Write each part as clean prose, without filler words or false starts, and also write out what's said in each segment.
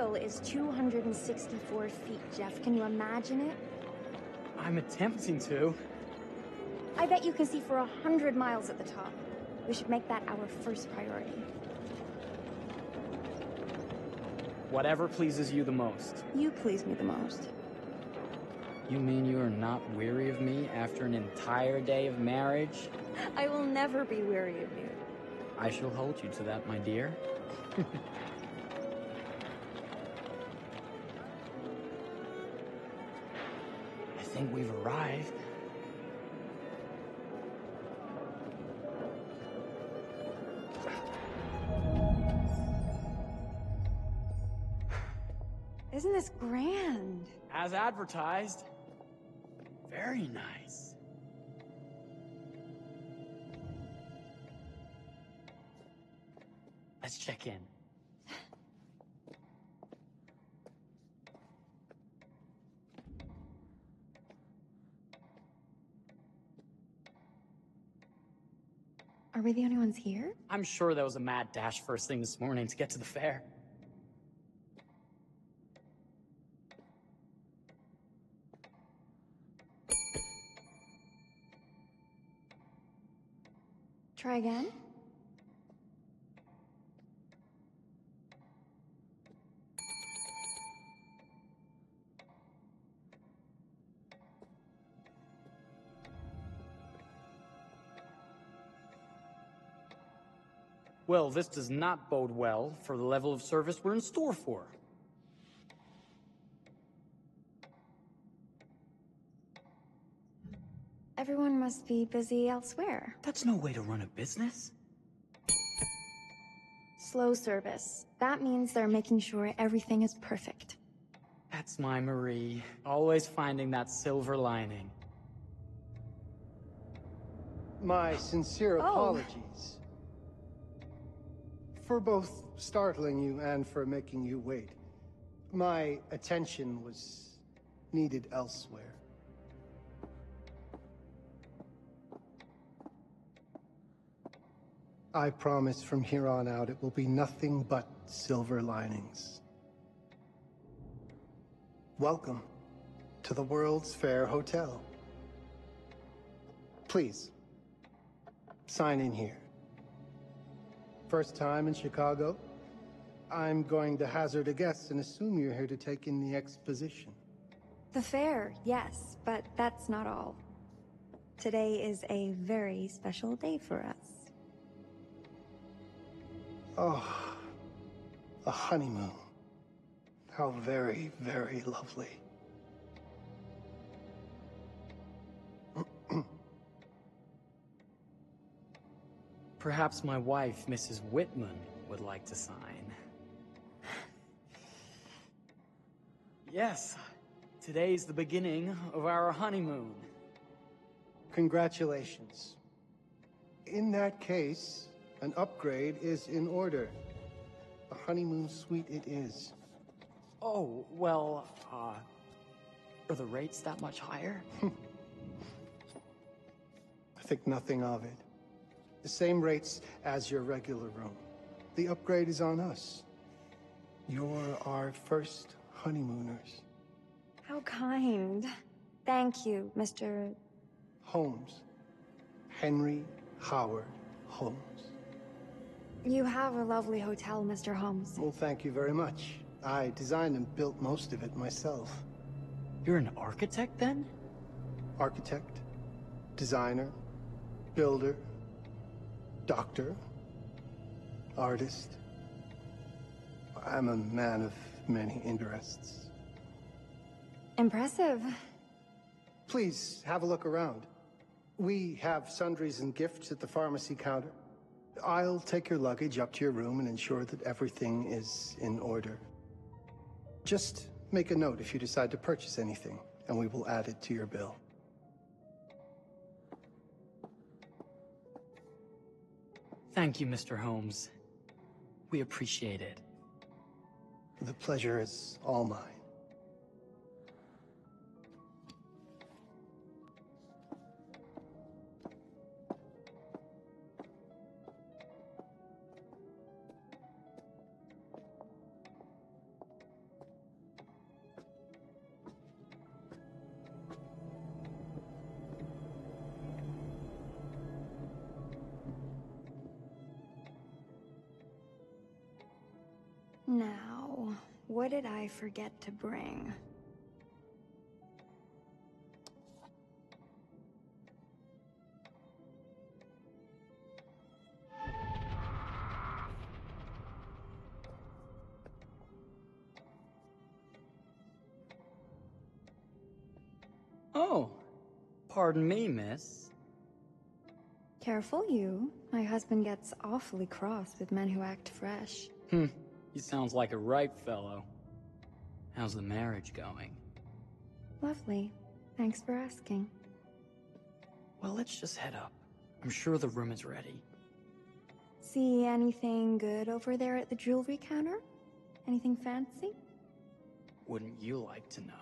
wheel is 264 feet, Jeff. Can you imagine it? I'm attempting to. I bet you can see for 100 miles at the top. We should make that our first priority. Whatever pleases you the most. You please me the most. You mean you are not weary of me after an entire day of marriage? I will never be weary of you. I shall hold you to that, my dear. I think we've arrived. Isn't this grand? As advertised. Very nice. Let's check in. Are we the only ones here? I'm sure there was a mad dash first thing this morning to get to the fair. Try again? Well, this does not bode well for the level of service we're in store for. Everyone must be busy elsewhere. That's no way to run a business. Slow service. That means they're making sure everything is perfect. That's my Marie. Always finding that silver lining. My sincere apologies. For both startling you and for making you wait. My attention was needed elsewhere. I promise from here on out it will be nothing but silver linings. Welcome to the World's Fair Hotel. Please, sign in here. First time in Chicago? I'm going to hazard a guess and assume you're here to take in the exposition. The fair, yes, but that's not all. Today is a very special day for us. Oh, a honeymoon. How very, very lovely. Perhaps my wife, Mrs. Whitman, would like to sign. Yes, today's the beginning of our honeymoon. Congratulations. In that case, an upgrade is in order. A honeymoon suite it is. Oh, well, are the rates that much higher? I think nothing of it. The same rates as your regular room. The upgrade is on us. You're our first honeymooners. How kind. Thank you, Mr. Holmes. Henry Howard Holmes. You have a lovely hotel, Mr. Holmes. Well, thank you very much. I designed and built most of it myself. You're an architect, then? Architect, designer, builder, doctor, artist. I'm a man of many interests. Impressive. Please, have a look around. We have sundries and gifts at the pharmacy counter. I'll take your luggage up to your room and ensure that everything is in order. Just make a note if you decide to purchase anything, and we will add it to your bill. Thank you, Mr. Holmes. We appreciate it. The pleasure is all mine. What did I forget to bring? Oh, pardon me, miss. Careful you. My husband gets awfully cross with men who act fresh. He sounds like a ripe fellow. How's the marriage going? Lovely. Thanks for asking. Well, let's just head up. I'm sure the room is ready. See anything good over there at the jewelry counter? Anything fancy? Wouldn't you like to know?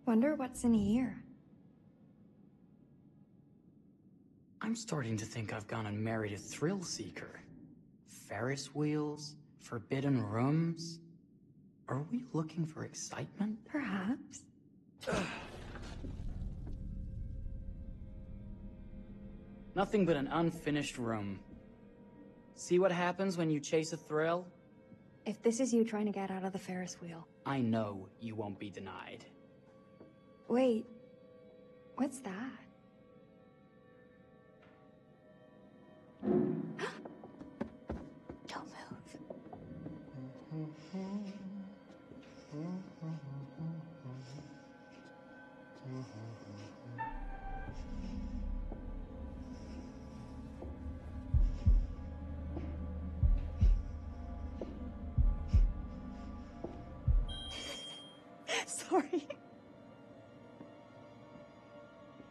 Wonder what's in here. I'm starting to think I've gone and married a thrill seeker. Ferris wheels, forbidden rooms. Are we looking for excitement? Perhaps. Nothing but an unfinished room. See what happens when you chase a thrill? If this is you trying to get out of the Ferris wheel. I know you won't be denied. Wait, what's that? Don't move. Sorry.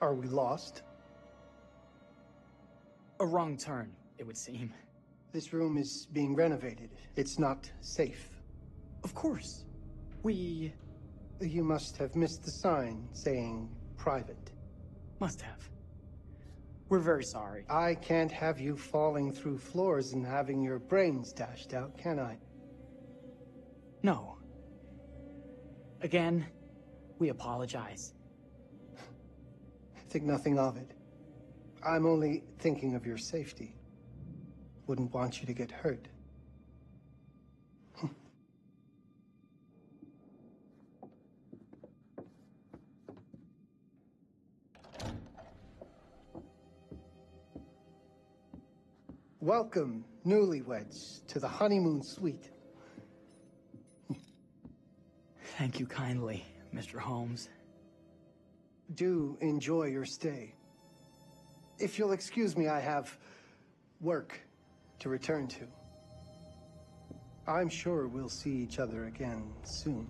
Are we lost? A wrong turn, it would seem. This room is being renovated. It's not safe. Of course. We You must have missed the sign saying private. must have. We're very sorry. I can't have you falling through floors and having your brains dashed out, can I? No. Again, we apologize. Think nothing of it. I'm only thinking of your safety. Wouldn't want you to get hurt. Welcome, newlyweds, to the honeymoon suite. Thank you kindly, Mr. Holmes. Do enjoy your stay. If you'll excuse me, I have work to return to. I'm sure we'll see each other again soon.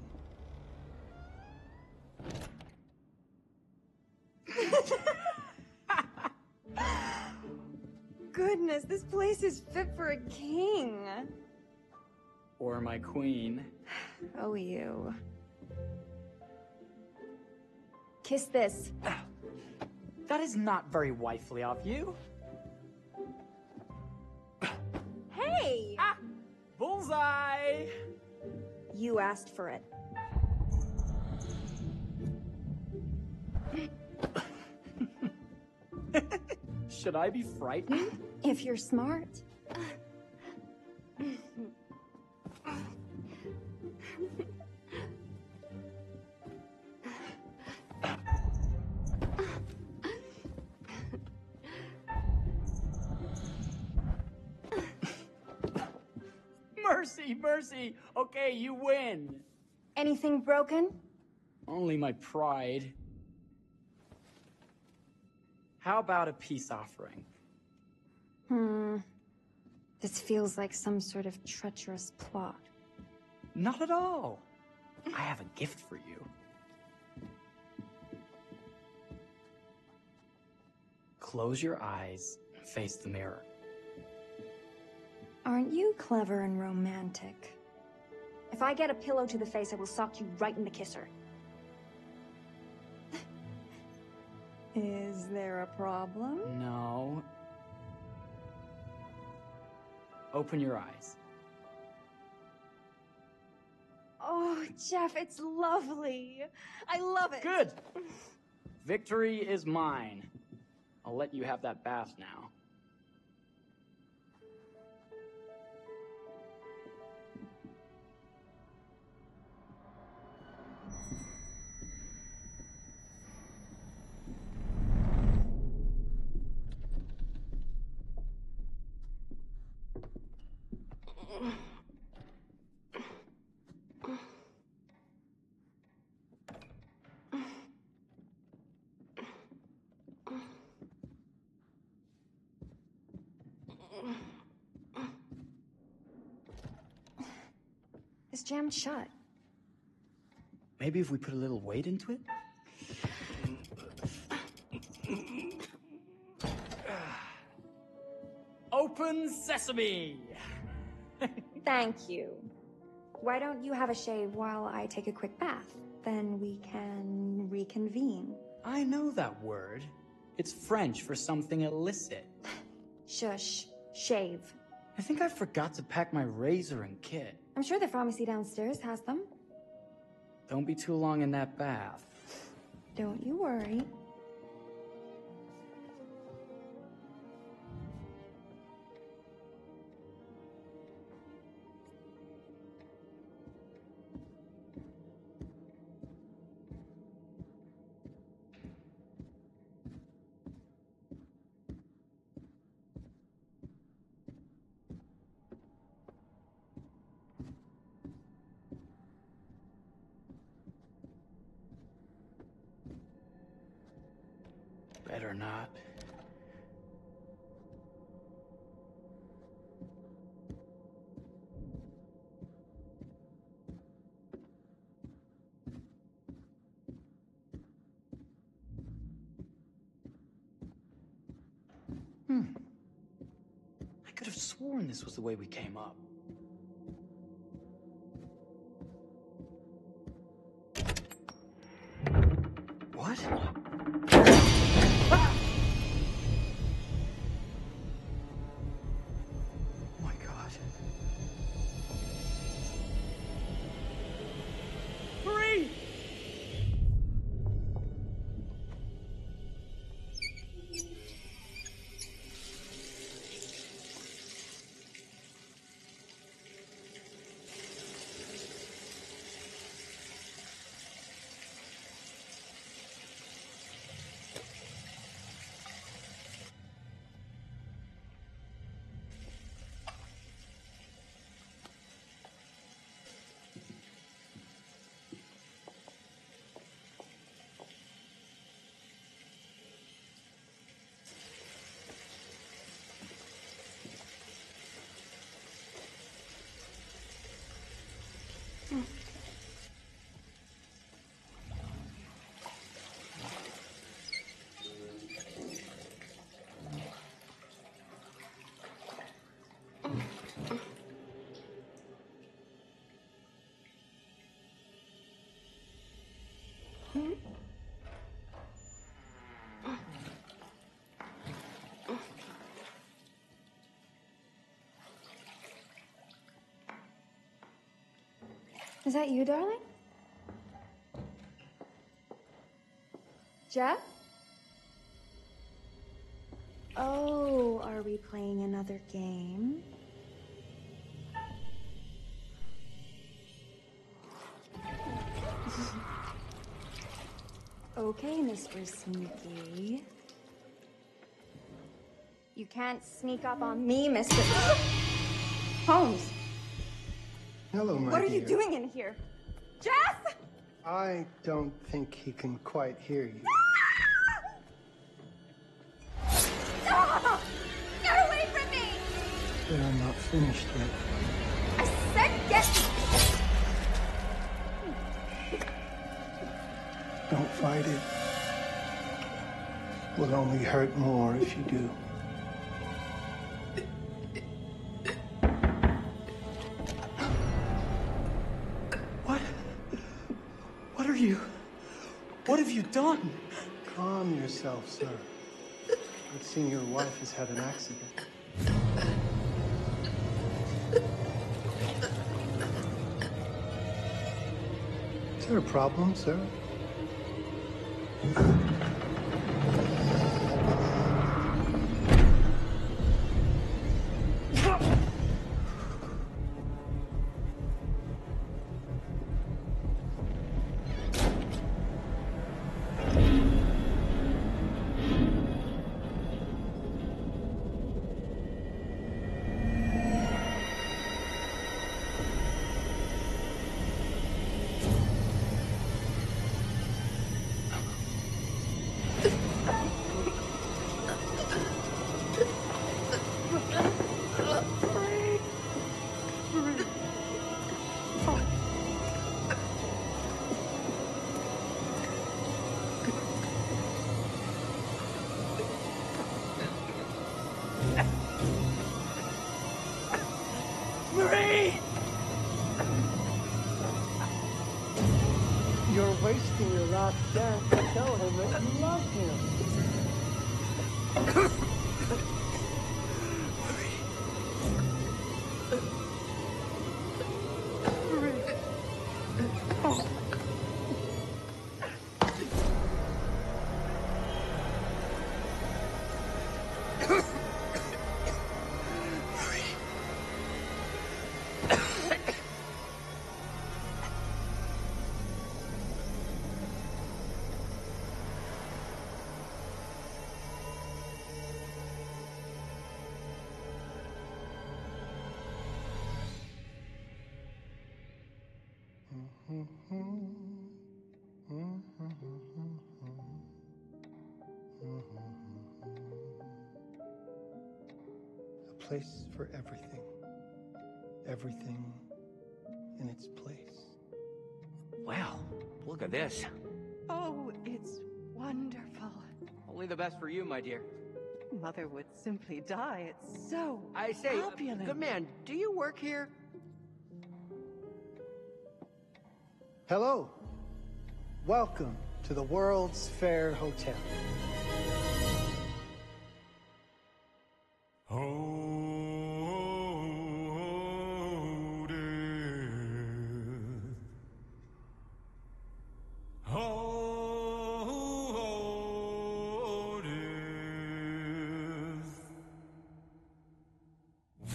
Goodness, this place is fit for a king. Or my queen. Oh, you. Kiss this. That is not very wifely of you. Hey! Ah! Bullseye! You asked for it. Should I be frightened? If you're smart. Mercy, mercy! Okay, you win. Anything broken? Only my pride. How about a peace offering? This feels like some sort of treacherous plot. Not at all. I have a gift for you. Close your eyes and face the mirror. Aren't you clever and romantic? If I get a pillow to the face, I will sock you right in the kisser. Is there a problem? No. Open your eyes. Oh, Jeff, it's lovely. I love it. Good! Victory is mine. I'll let you have that bath now. It's jammed shut. Maybe if we put a little weight into it? Open sesame! Thank you. Why don't you have a shave while I take a quick bath? Then we can reconvene. I know that word. It's French for something illicit. Shush. Shave. I think I forgot to pack my razor and kit. I'm sure the pharmacy downstairs has them. Don't be too long in that bath. Don't you worry. Better not. I could have sworn this was the way we came up. What? Is that you, darling? Jeff? Oh, are we playing another game? Okay, Mr. Sneaky. You can't sneak up on me, Mr. Holmes. Hello, my dear. What are you doing in here? Jeff! I don't think he can quite hear you. Stop! Get away from me! But I'm not finished yet. I said get... Don't fight it. Will only hurt more if you do. What are you? What have you done? Calm yourself, sir. It seems your wife has had an accident. Is there a problem, sir? You're wasting your last chance to tell him that you love him. A place for everything. Everything in its place. Wow, look at this. Oh, it's wonderful. Only the best for you, my dear. Mother would simply die. It's so I say, opulent. good man, do you work here? Hello. Welcome to the World's Fair Hotel.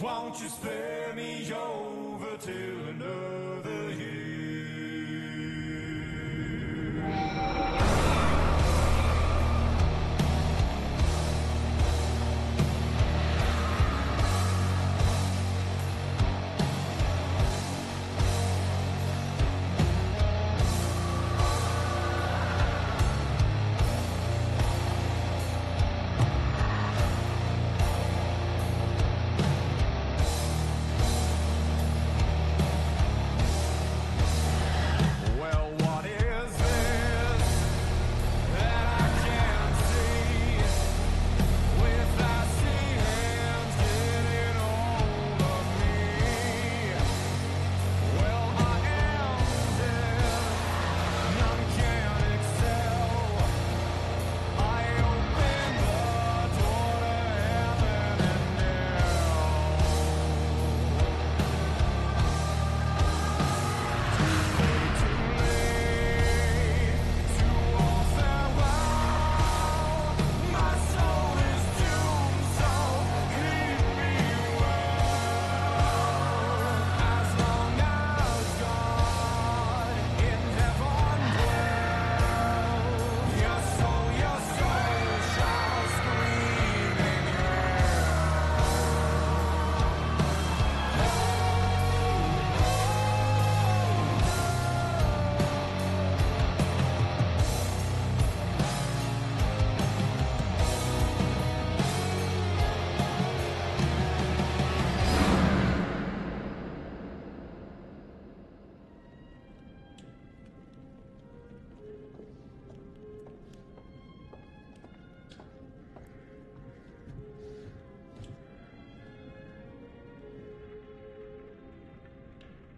Won't you spare me over till another year?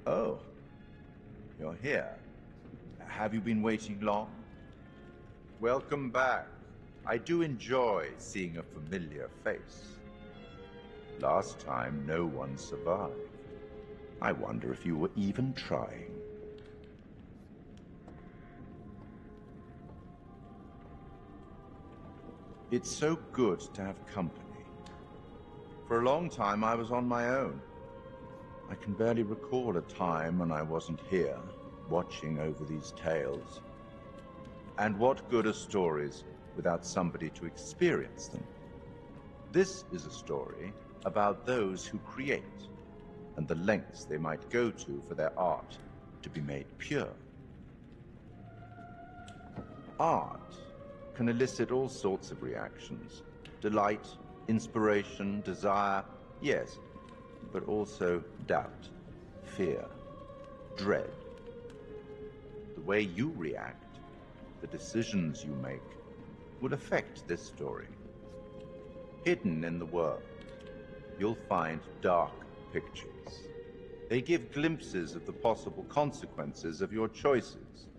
Oh, you're here. Have you been waiting long? Welcome back. I do enjoy seeing a familiar face. Last time, no one survived. I wonder if you were even trying. It's so good to have company. For a long time, I was on my own. I can barely recall a time when I wasn't here, watching over these tales. And what good are stories without somebody to experience them? This is a story about those who create, and the lengths they might go to for their art to be made pure. Art can elicit all sorts of reactions. Delight, inspiration, desire, yes, but also doubt, fear, dread. The way you react, the decisions you make, will affect this story. Hidden in the world, you'll find dark pictures. They give glimpses of the possible consequences of your choices.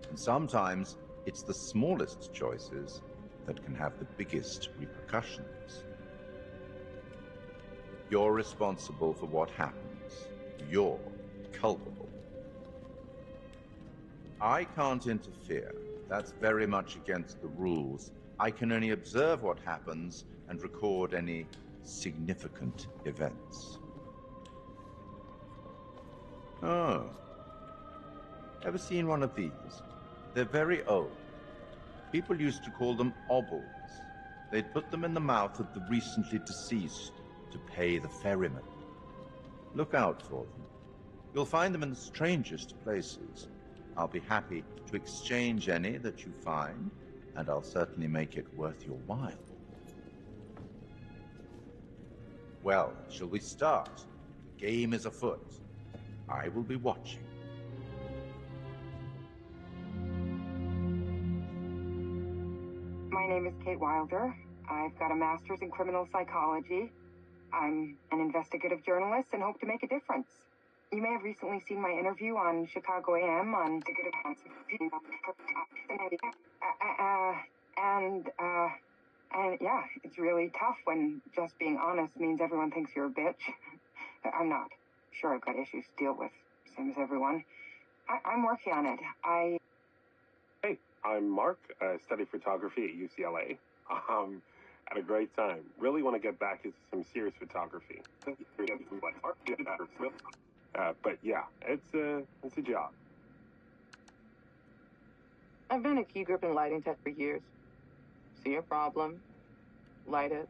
And sometimes it's the smallest choices that can have the biggest repercussions. You're responsible for what happens. You're culpable. I can't interfere. That's very much against the rules. I can only observe what happens and record any significant events. Oh. Ever seen one of these? They're very old. People used to call them obbles. They'd put them in the mouth of the recently deceased to pay the ferryman. Look out for them. You'll find them in the strangest places. I'll be happy to exchange any that you find, and I'll certainly make it worth your while. Well, shall we start? The game is afoot. I will be watching. My name is Kate Wilder. I've got a master's in criminal psychology. I'm an investigative journalist and hope to make a difference. You may have recently seen my interview on Chicago AM on and yeah, it's really tough when just being honest means everyone thinks you're a bitch. I'm not. Sure, I've got issues to deal with, same as everyone. I'm working on it. Hey, I'm Mark. I study photography at UCLA. Had a great time. Really want to get back into some serious photography. But yeah, it's a job. I've been a key grip and lighting tech for years. See a problem, light it.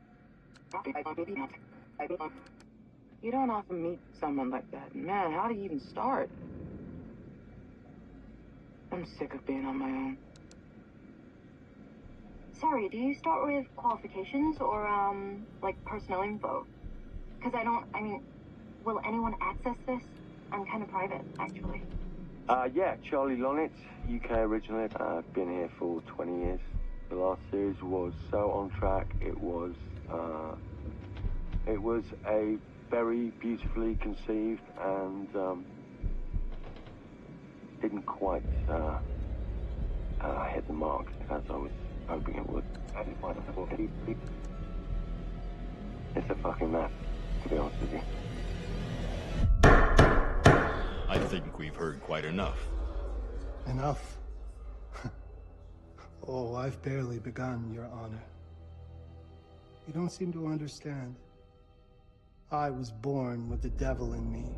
You don't often meet someone like that. Man, how do you even start? I'm sick of being on my own. Sorry, do you start with qualifications or, like personnel info? Because will anyone access this? I'm kind of private, actually. Yeah, Charlie Lonitz, UK originally. I've been here for 20 years. The last series was so on track. It was a very beautifully conceived and didn't quite hit the mark as I was hoping it would. It's a fucking mess, to be honest with you. I think we've heard quite enough. Enough? Oh, I've barely begun, Your Honor. You don't seem to understand. I was born with the devil in me.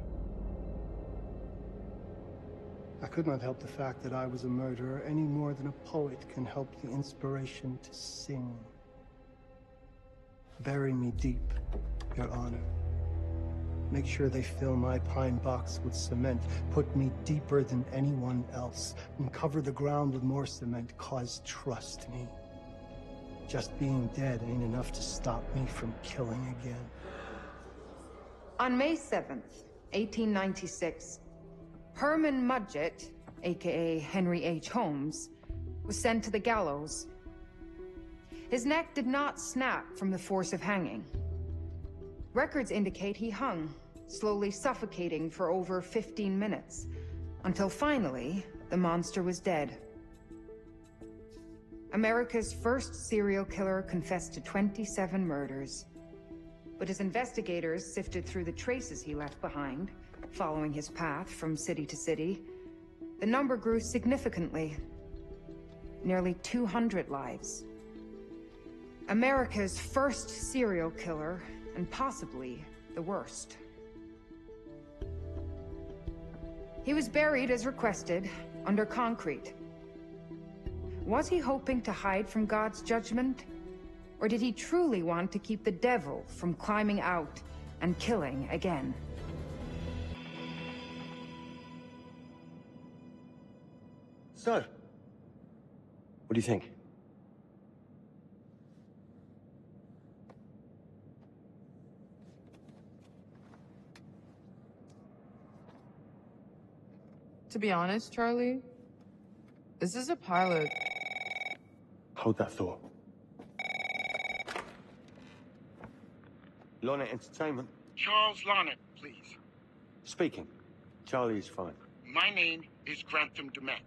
I could not help the fact that I was a murderer any more than a poet can help the inspiration to sing. Bury me deep, Your Honor. Make sure they fill my pine box with cement. Put me deeper than anyone else. And cover the ground with more cement, 'cause trust me, just being dead ain't enough to stop me from killing again. On May 7th, 1896, Herman Mudgett, aka Henry H. Holmes, was sent to the gallows. His neck did not snap from the force of hanging. Records indicate he hung, slowly suffocating for over 15 minutes, until finally, the monster was dead. America's first serial killer confessed to 27 murders. But as investigators sifted through the traces he left behind, following his path from city to city, the number grew significantly. Nearly 200 lives. America's first serial killer, and possibly the worst. He was buried as requested, under concrete. Was he hoping to hide from God's judgment? Or did he truly want to keep the devil from climbing out and killing again? So, what do you think? To be honest, Charlie, this is a pilot. Hold that thought. Lonnet Entertainment. Charles Lonnet, please. Speaking. Charlie is fine. My name is Grantham Dumet.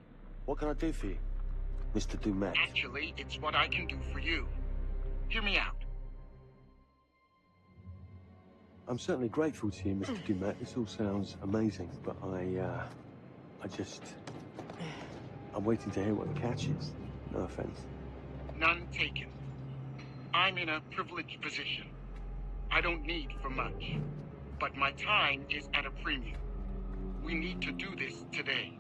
What can I do for you, Mr. Dumet? Actually, it's what I can do for you. Hear me out. I'm certainly grateful to you, Mr. Dumet. This all sounds amazing, but I'm waiting to hear what the catch is. No offense. None taken. I'm in a privileged position. I don't need for much, but my time is at a premium. We need to do this today.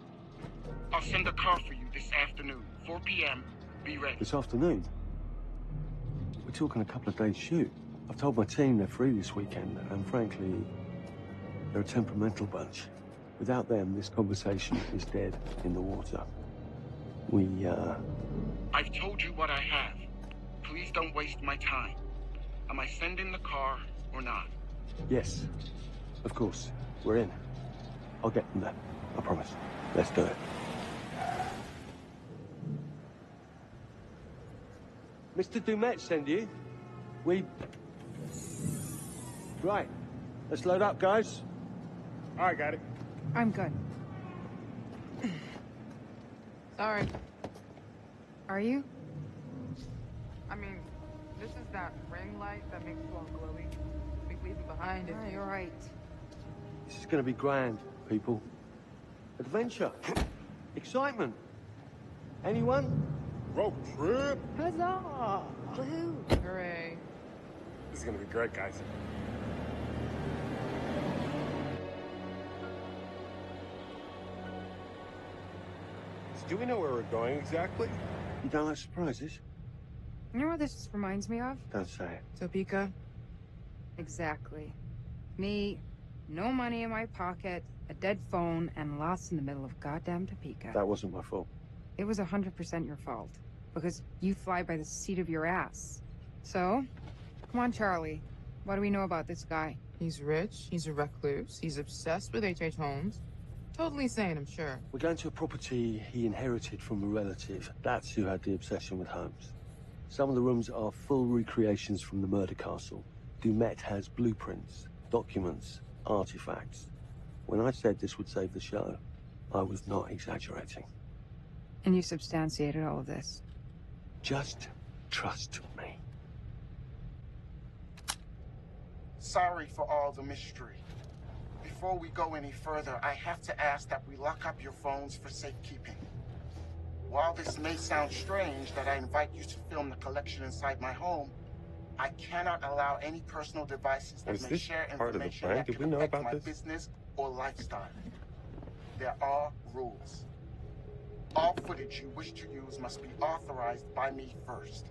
I'll send a car for you this afternoon, 4 p.m. Be ready. This afternoon? We're talking a couple of days shoot. I've told my team they're free this weekend, and frankly, they're a temperamental bunch. Without them, this conversation is dead in the water. I've told you what I have. Please don't waste my time. Am I sending the car or not? Yes, of course. We're in. I'll get them there. I promise. Let's do it. Mr. Dumet send you? Right. Let's load up, guys. All right, got it. I'm good. Sorry. Are you? I mean, this is that ring light that makes you all glowy. We leave it behind if you... You're right. This is going to be grand, people. Adventure. Excitement. Anyone? Road trip. Huzzah! Woohoo! Hooray. This is gonna be great, guys. Do we know where we're going exactly? You don't like surprises? You know what this reminds me of? Don't say it. Topeka? Exactly. Me, no money in my pocket, a dead phone, and lost in the middle of goddamn Topeka. That wasn't my fault. It was 100% your fault. Because you fly by the seat of your ass. So, come on, Charlie. What do we know about this guy? He's rich, he's a recluse, he's obsessed with H.H. Holmes. Totally sane, I'm sure. We're going to a property he inherited from a relative. That's who had the obsession with Holmes. Some of the rooms are full recreations from the murder castle. Dumet has blueprints, documents, artifacts. When I said this would save the show, I was not exaggerating. And you substantiated all of this? Just trust me. Sorry for all the mystery. Before we go any further, I have to ask that we lock up your phones for safekeeping. While this may sound strange that I invite you to film the collection inside my home, I cannot allow any personal devices that may share information that could affect my business or lifestyle. There are rules. All footage you wish to use must be authorized by me first.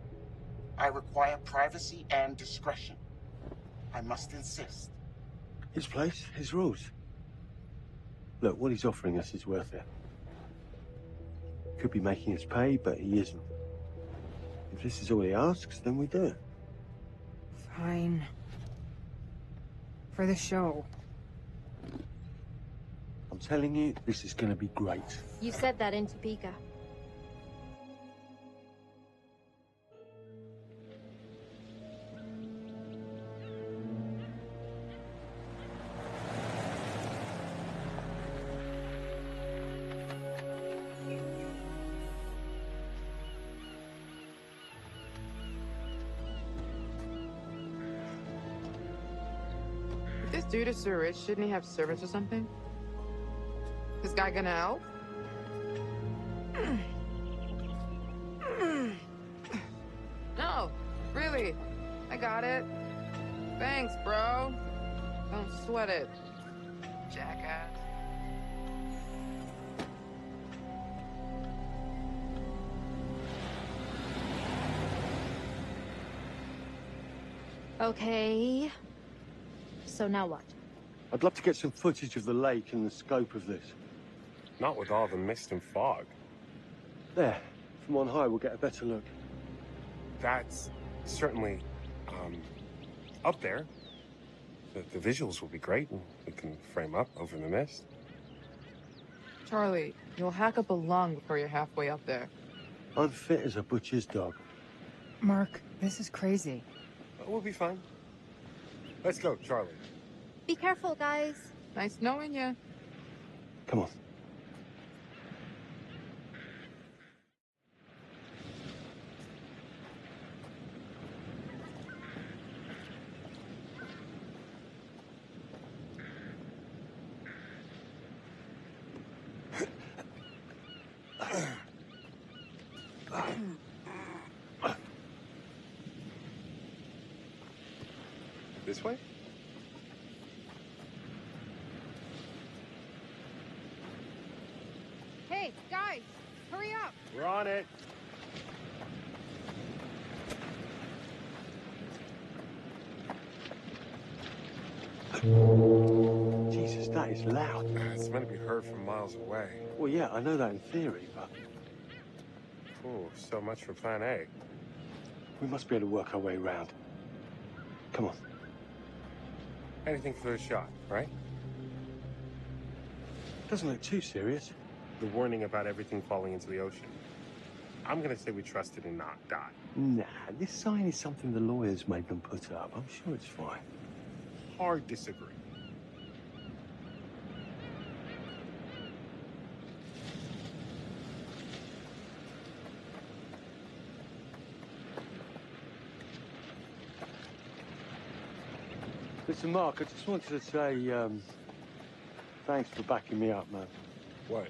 I require privacy and discretion. I must insist. His place, his rules. Look, what he's offering us is worth it. Could be making us pay, but he isn't. If this is all he asks, then we do it. Fine. For the show. I'm telling you, this is going to be great. You said that in Topeka. If this dude is so rich, shouldn't he have servants or something? This guy gonna help? No, really. Charlie, I got it. Thanks, bro. Don't sweat it, jackass. Okay. So now what? I'd love to get some footage of the lake and the scope of this. Not with all the mist and fog. There. From on high, we'll get a better look. That's certainly, up there. The visuals will be great, and we can frame up over the mist. Charlie, you'll hack up a lung before you're halfway up there. I'm fit as a butcher's dog. Mark, this is crazy. We'll be fine. Let's go, Charlie. Be careful, guys. Nice knowing you. Come on. This way? Hey, guys, hurry up. We're on it. Jesus, that is loud. It's meant to be heard from miles away. Well, yeah, I know that in theory, but... Oh, so much for plan A. We must be able to work our way around. Come on. Anything for the shot, right? Doesn't look too serious. The warning about everything falling into the ocean. I'm gonna say we trust it and not die. Nah, this sign is something the lawyers made them put up. I'm sure it's fine. Hard disagree. Listen, Mark, I just wanted to say, thanks for backing me up, man. What?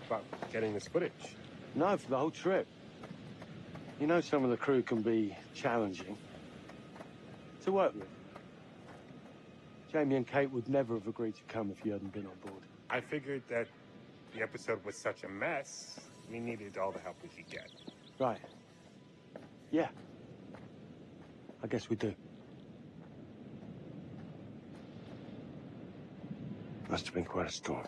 About getting this footage? No, for the whole trip. You know some of the crew can be challenging to work with. Jamie and Kate would never have agreed to come if you hadn't been on board. I figured that the episode was such a mess, we needed all the help we could get. Right. Yeah. I guess we do. Must have been quite a storm.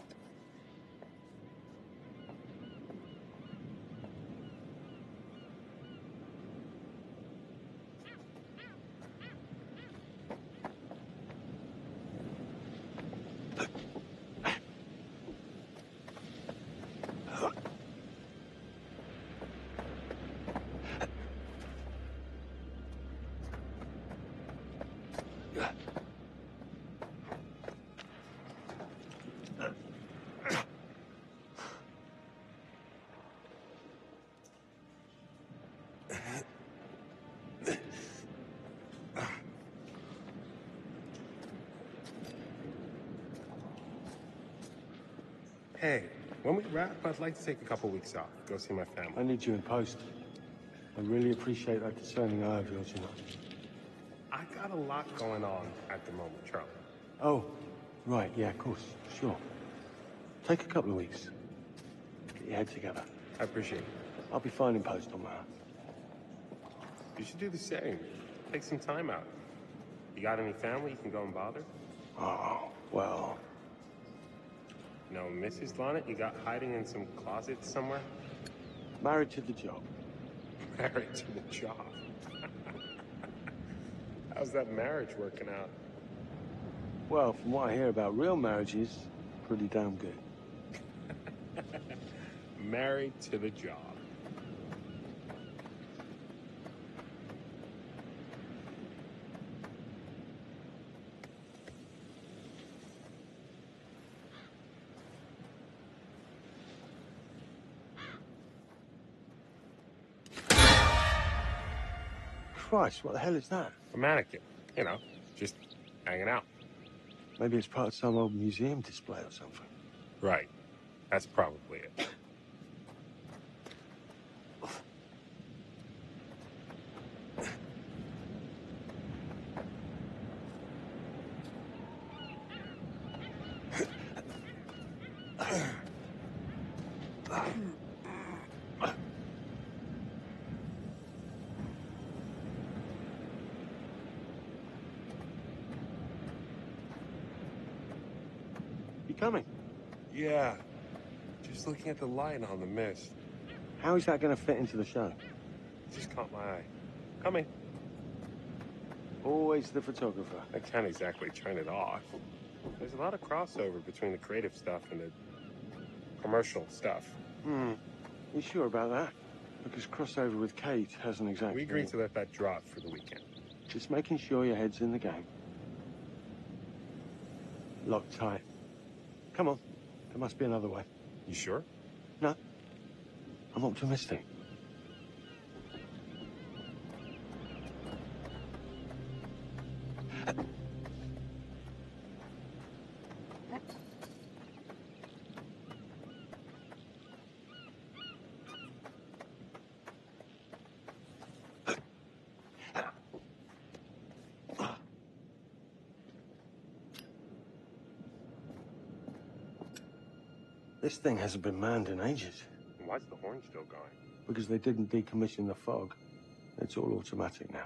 Hey, when we wrap, I'd like to take a couple weeks off, go see my family. I need you in post. I really appreciate that discerning eye of yours, you know. I got a lot going on at the moment, Charlie. Oh, right, yeah, of course, sure. Take a couple of weeks. Get your head together. I appreciate it. I'll be fine in post on my own. You should do the same. Take some time out. You got any family you can go and bother? Oh, well... No, Mrs. Lonnet, you got hiding in some closet somewhere? Married to the job. Married to the job? How's that marriage working out? Well, from what I hear about real marriages, pretty damn good. Married to the job. Christ, what the hell is that? A mannequin. You know, just hanging out. Maybe it's part of some old museum display or something. Right. That's probably it. You coming? Yeah. Just looking at the light on the mist. How is that going to fit into the show? Just caught my eye. Coming. Always the photographer. I can't exactly turn it off. There's a lot of crossover between the creative stuff and the commercial stuff. You sure about that? Because crossover with Kate hasn't exactly... We agreed to let that drop for the weekend. Just making sure your head's in the game. Lock tight. Come on. There must be another way. You sure? No. I'm optimistic. This thing hasn't been manned in ages. Why's the horn still going? Because they didn't decommission the fog. It's all automatic now.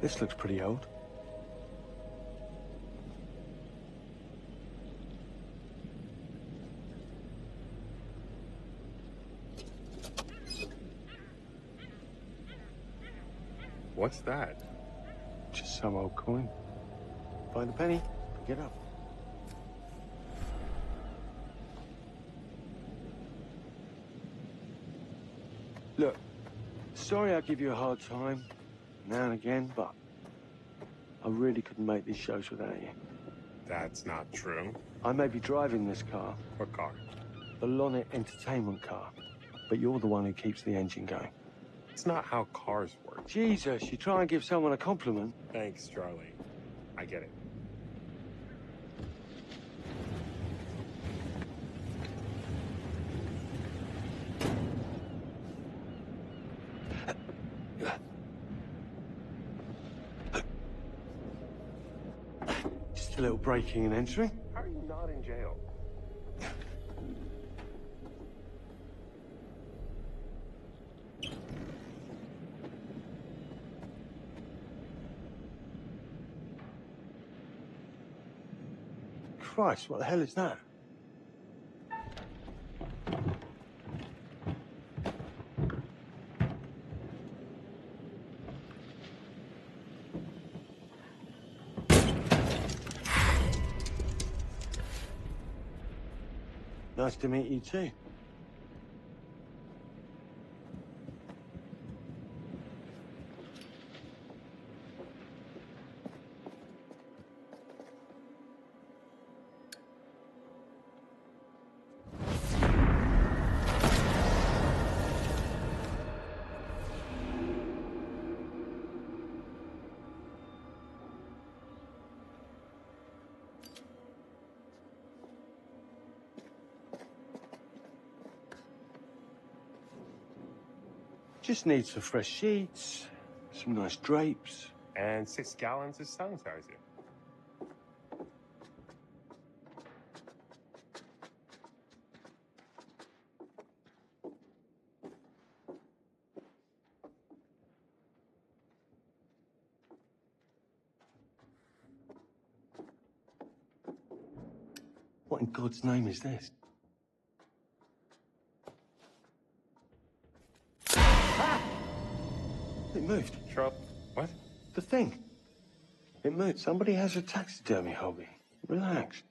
This looks pretty old. What's that? Just some old coin. Find a penny, pick it up. Look, sorry I give you a hard time now and again, but I really couldn't make these shows without you. That's not true. I may be driving this car. What car? The Lonnet Entertainment car. But you're the one who keeps the engine going. It's not how cars work. Jesus, you try and give someone a compliment. Thanks, Charlie. I get it. Just a little breaking and entering. How are you not in jail? Christ, what the hell is that? Nice to meet you too. Just need some fresh sheets, some nice drapes. And 6 gallons of sanitizer. What in God's name is this? Ah! It moved. Sure. What? The thing. It moved. Somebody has a taxidermy hobby. Relax.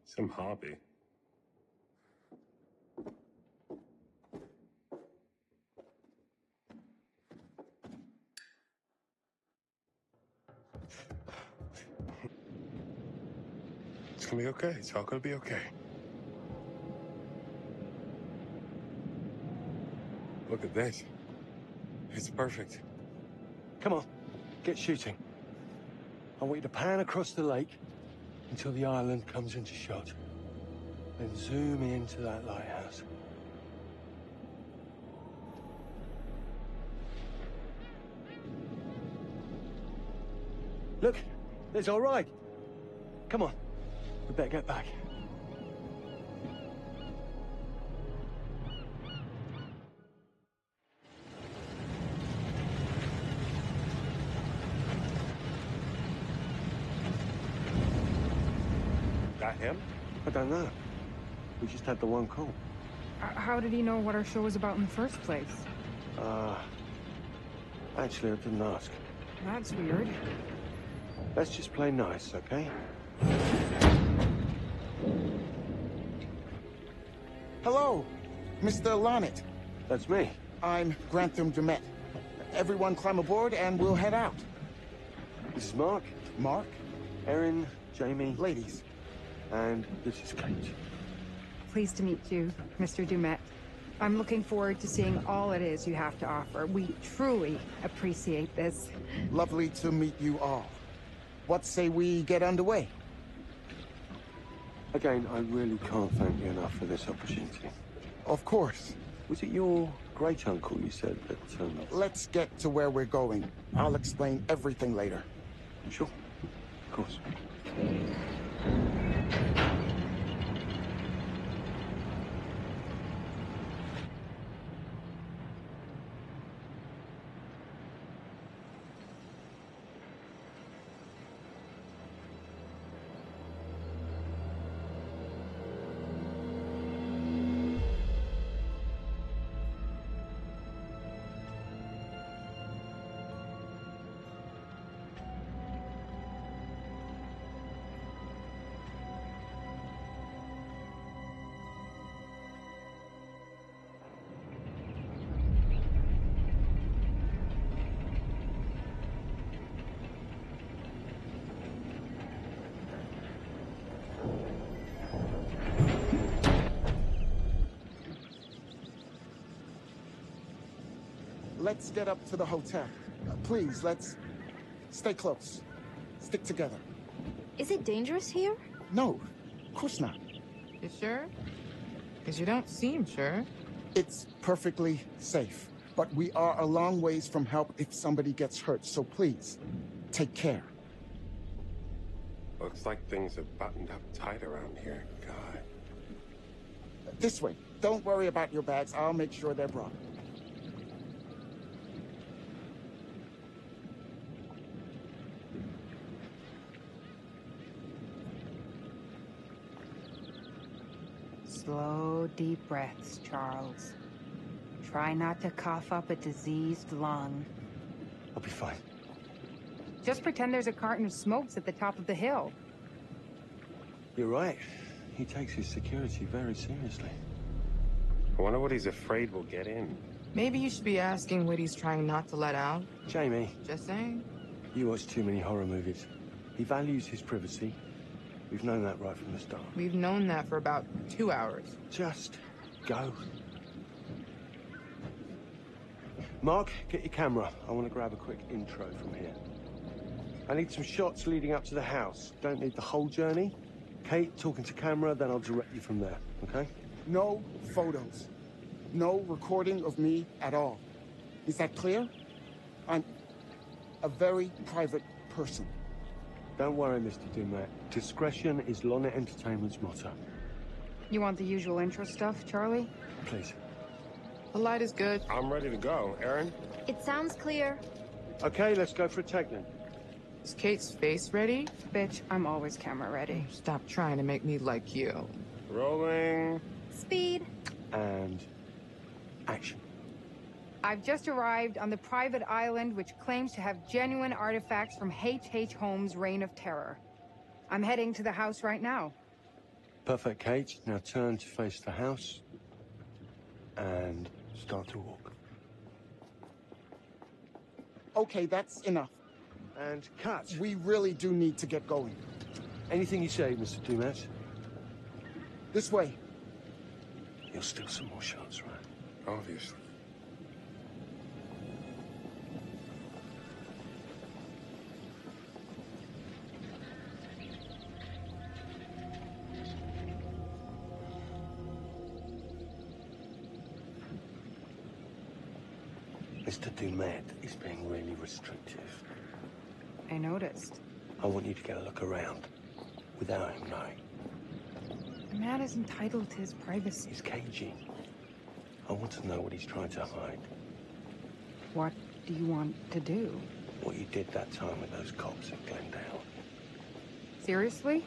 Some hobby. It's gonna be okay. It's all gonna be okay. Look at this. It's perfect. Come on, get shooting. I want you to pan across the lake until the island comes into shot. Then zoom into that lighthouse. Look, there's our ride. Come on, we better get back. That him? I don't know. We just had the one call. How did he know what our show was about in the first place? Actually, I didn't ask. That's weird. Let's just play nice, okay? Hello, Mr. Lonnet. That's me. I'm Grantham Dumet. Everyone climb aboard and we'll head out. This is Mark. Mark? Erin, Jamie. Ladies. And this is Kate. Pleased to meet you, Mr. Dumet. I'm looking forward to seeing all it is you have to offer. We truly appreciate this. Lovely to meet you all. What say we get underway? Again, I really can't thank you enough for this opportunity. Of course. Was it your great-uncle you said that... Let's get to where we're going. I'll explain everything later. Sure. Of course. Let's get up to the hotel. Please, let's stay close. Stick together. Is it dangerous here? No, of course not. You sure? Because you don't seem sure. It's perfectly safe. But we are a long ways from help if somebody gets hurt, so please, take care. Looks like things are buttoned up tight around here. God. This way. Don't worry about your bags. I'll make sure they're brought. Slow, deep breaths, Charles. Try not to cough up a diseased lung. I'll be fine. Just pretend there's a carton of smokes at the top of the hill. You're right. He takes his security very seriously. I wonder what he's afraid will get in. Maybe you should be asking what he's trying not to let out. Jamie. Just saying. You watch too many horror movies. He values his privacy. We've known that right from the start. We've known that for about 2 hours. Just go. Mark, get your camera. I want to grab a quick intro from here. I need some shots leading up to the house. Don't need the whole journey. Kate, talking to camera, then I'll direct you from there, okay? No photos. No recording of me at all. Is that clear? I'm a very private person. Don't worry, Mr. Dumet. Discretion is Lonnet Entertainment's motto. You want the usual intro stuff, Charlie? Please. The light is good. I'm ready to go. Aaron? It sounds clear. Okay, let's go for a take then. Is Kate's face ready? Bitch, I'm always camera ready. Stop trying to make me like you. Rolling. Speed. And action. I've just arrived on the private island which claims to have genuine artifacts from H.H. Holmes' Reign of Terror. I'm heading to the house right now. Perfect, Kate. Now turn to face the house. And start to walk. Okay, that's enough. And cut. We really do need to get going. Anything you say, Mr. Dumas. This way. You'll steal some more shots, right? Obviously. Mr. Dumet is being really restrictive. I noticed. I want you to get a look around, without him knowing. The man is entitled to his privacy. He's cagey. I want to know what he's trying to hide. What do you want to do? What you did that time with those cops at Glendale. Seriously?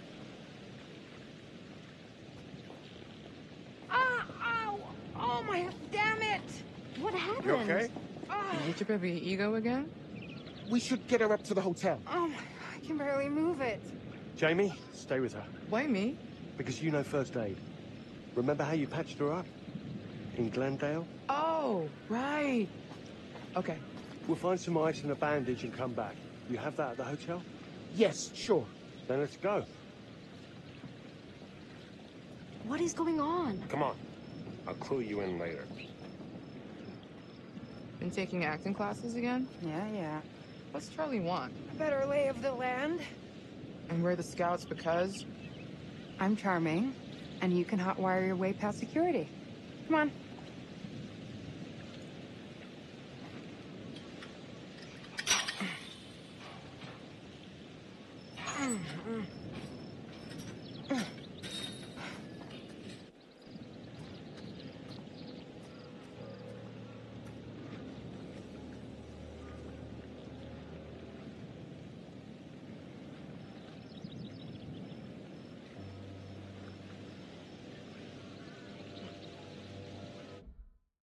Ah! Ow! Oh my... Damn it! What happened? You okay? You hit your baby ego again? We should get her up to the hotel. Oh my... I can barely move it. Jamie, stay with her. Why me? Because you know first aid. Remember how you patched her up? In Glendale? Oh, right. Okay. We'll find some ice and a bandage and come back. You have that at the hotel? Yes, sure. Then let's go. What is going on? Come on. I'll clue you in later. Been taking acting classes again? Yeah. What's Charlie want? A better lay of the land. And we're the scouts because? I'm charming, and you can hotwire your way past security. Come on.